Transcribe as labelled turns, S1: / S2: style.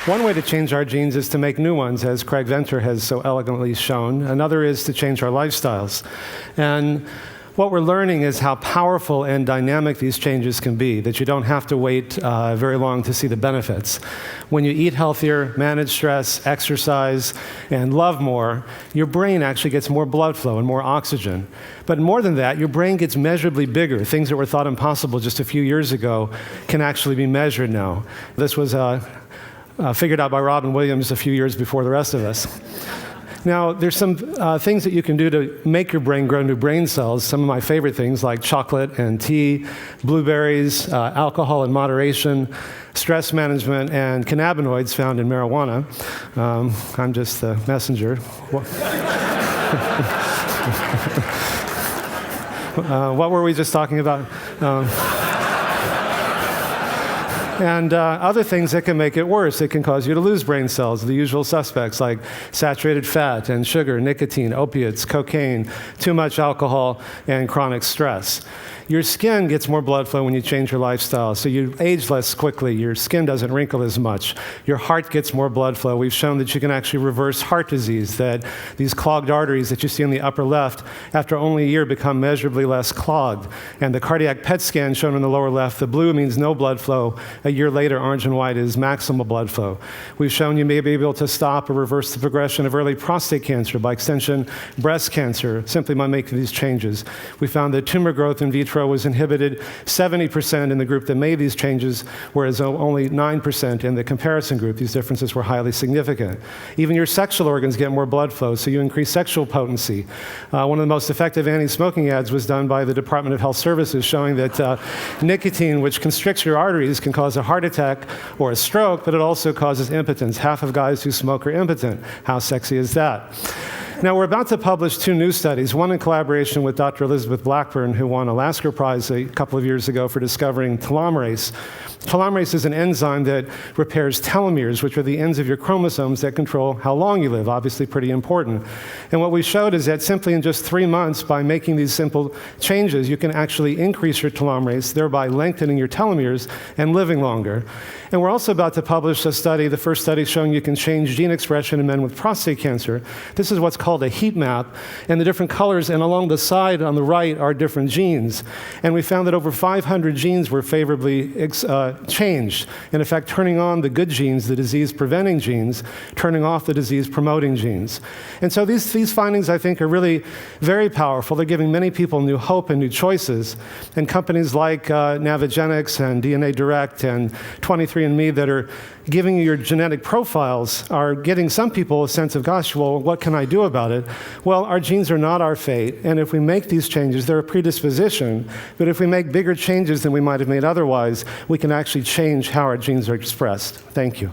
S1: One way to change our genes is to make new ones, as Craig Venter has so elegantly shown. Another is to change our lifestyles. And what we're learning is how powerful and dynamic these changes can be, that you don't have to wait very long to see the benefits. When you eat healthier, manage stress, exercise, and love more, your brain actually gets more blood flow and more oxygen. But more than that, your brain gets measurably bigger. Things that were thought impossible just a few years ago can actually be measured now. This was figured out by Robin Williams a few years before the rest of us. Now, there's some things that you can do to make your brain grow new brain cells. Some of my favorite things like chocolate and tea, blueberries, alcohol in moderation, stress management, and cannabinoids found in marijuana. I'm just the messenger. What were we just talking about? And other things that can make it worse. It can cause you to lose brain cells, the usual suspects like saturated fat and sugar, nicotine, opiates, cocaine, too much alcohol, and chronic stress. Your skin gets more blood flow when you change your lifestyle, so you age less quickly. Your skin doesn't wrinkle as much. Your heart gets more blood flow. We've shown that you can actually reverse heart disease, that these clogged arteries that you see in the upper left, after only a year, become measurably less clogged. And the cardiac PET scan shown in the lower left, the blue means no blood flow. A year later, orange and white is maximal blood flow. We've shown you may be able to stop or reverse the progression of early prostate cancer, by extension, breast cancer, simply by making these changes. We found that tumor growth in vitro was inhibited 70% in the group that made these changes, whereas only 9% in the comparison group. These differences were highly significant. Even your sexual organs get more blood flow, so you increase sexual potency. One of the most effective anti-smoking ads was done by the Department of Health Services, showing that nicotine, which constricts your arteries, can cause a heart attack or a stroke, but it also causes impotence. Half of guys who smoke are impotent. How sexy is that? Now, we're about to publish 2 new studies, one in collaboration with Dr. Elizabeth Blackburn, who won a Lasker Prize a couple of years ago for discovering telomerase. Telomerase is an enzyme that repairs telomeres, which are the ends of your chromosomes that control how long you live, obviously pretty important. And what we showed is that simply in just 3 months, by making these simple changes, you can actually increase your telomerase, thereby lengthening your telomeres and living longer. And we're also about to publish a study, the first study showing you can change gene expression in men with prostate cancer. This is what's called a heat map, and the different colors, and along the side on the right are different genes. And we found that over 500 genes were favorably changed, in effect turning on the good genes, the disease-preventing genes, turning off the disease-promoting genes. And so these findings, I think, are really very powerful. They're giving many people new hope and new choices. And companies like Navigenics and DNA Direct and 23andMe that are giving you your genetic profiles are getting some people a sense of, gosh, well, what can I do about it? Well, our genes are not our fate, and if we make these changes, they're a predisposition, but if we make bigger changes than we might have made otherwise, we can actually change how our genes are expressed. Thank you.